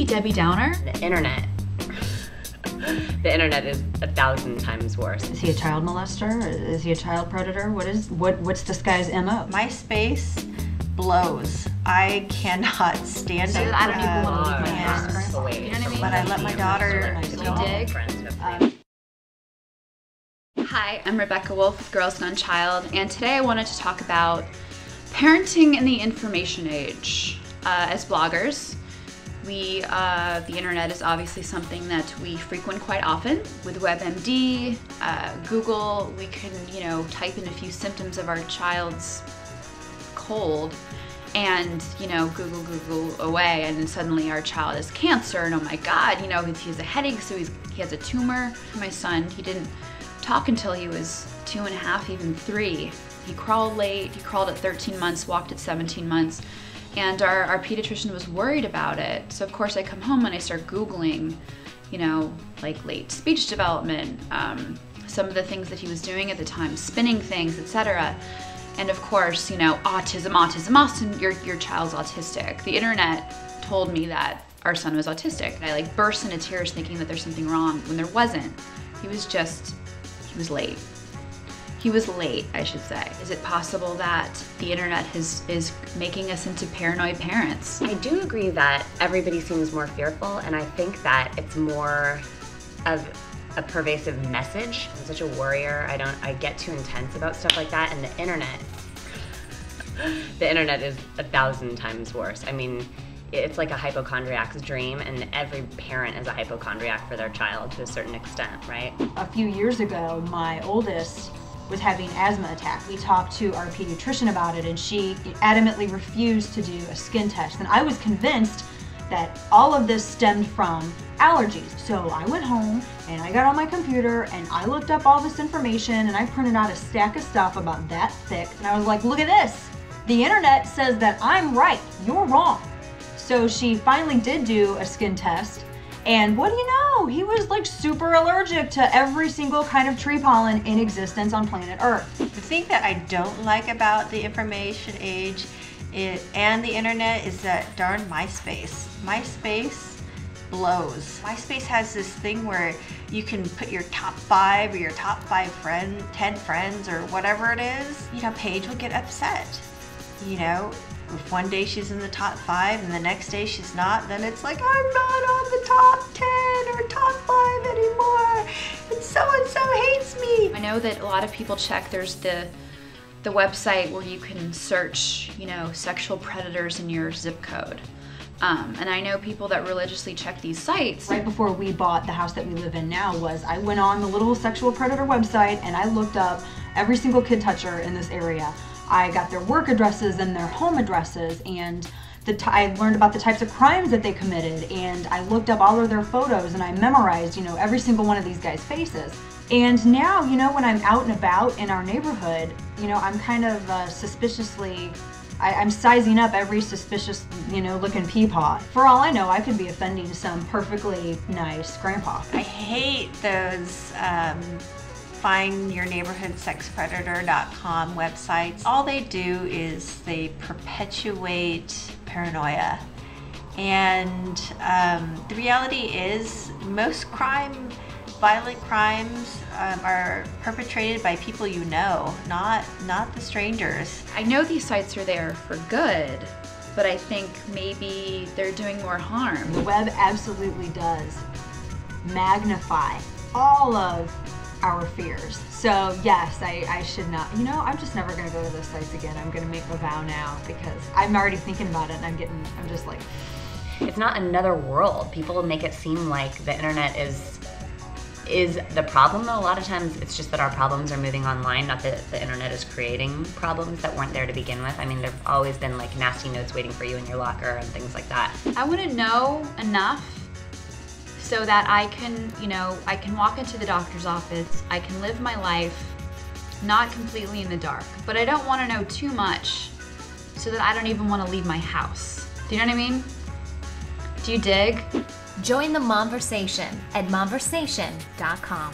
be Debbie Downer. The internet. The internet is 1,000 times worse. Is he a child molester? Is he a child predator? What's this guy's MO? MySpace blows. I cannot stand it. I don't even want to leave my house. You know what I mean? But I let my daughter dig. Hi, I'm Rebecca Wolf with Girls Gone Child, and today I wanted to talk about parenting in the information age. As bloggers, the internet is obviously something that we frequent quite often. With WebMD, Google, we can, type in a few symptoms of our child's cold and, Google away, and then suddenly our child has cancer, and oh my God, he has a headache, so he has a tumor. My son, he didn't talk until he was 2.5, even 3. He crawled late, he crawled at 13 months, walked at 17 months. And our pediatrician was worried about it. So of course I come home and I start Googling, like late speech development, some of the things that he was doing at the time, spinning things, etc. And of course, autism, your child's autistic. The internet told me that our son was autistic. I burst into tears thinking that there's something wrong when there wasn't. He was late. He was late, I should say. Is it possible that the internet is making us into paranoid parents? I do agree that everybody seems more fearful, and I think that it's more of a pervasive message. I'm such a worrier. I get too intense about stuff like that, and the internet is 1,000 times worse. I mean, it's like a hypochondriac's dream, and every parent is a hypochondriac for their child to a certain extent, right? A few years ago, my oldest was having asthma attack. We talked to our pediatrician about it, and she adamantly refused to do a skin test. And I was convinced that all of this stemmed from allergies. So I went home and I got on my computer and I looked up all this information, and I printed out a stack of stuff about that thick. And I was like, look at this. The internet says that I'm right, you're wrong. So she finally did do a skin test. And what do you know? He was super allergic to every single kind of tree pollen in existence on planet Earth. The thing that I don't like about the information age and the internet is that darn MySpace. MySpace blows. MySpace has this thing where you can put your top 5 or your top 10 friends or whatever it is. Paige will get upset. If one day she's in the top 5 and the next day she's not, then it's like, I'm not on the top 10 or top 5 anymore, and so hates me. I know that a lot of people check, there's the website where you can search, sexual predators in your zip code. And I know people that religiously check these sites. Right before we bought the house that we live in now I went on the little sexual predator website and I looked up every single kid toucher in this area. I got their work addresses and their home addresses, and I learned about the types of crimes that they committed, and I looked up all of their photos, and I memorized, every single one of these guys' faces. And now, when I'm out and about in our neighborhood, I'm kind of suspiciously, I'm sizing up every suspicious, looking peepaw. For all I know, I could be offending some perfectly nice grandpa. I hate those findyourneighborhoodsexpredator.com websites. All they do is they perpetuate paranoia. And the reality is most violent crimes are perpetrated by people not the strangers. I know these sites are there for good, but I think maybe they're doing more harm. The web absolutely does magnify all of our fears. So yes, I should not, I'm just never gonna go to those sites again. I'm gonna make a vow now because I'm already thinking about it and I'm just like. It's not another world. People make it seem like the internet is the problem, though. A lot of times it's just that our problems are moving online, not that the internet is creating problems that weren't there to begin with. I mean, there've always been nasty notes waiting for you in your locker and things like that. I wanna know enough so that I can, I can walk into the doctor's office, I can live my life not completely in the dark, but I don't want to know too much so that I don't even want to leave my house. Do you know what I mean? Do you dig? Join the Momversation at momversation.com.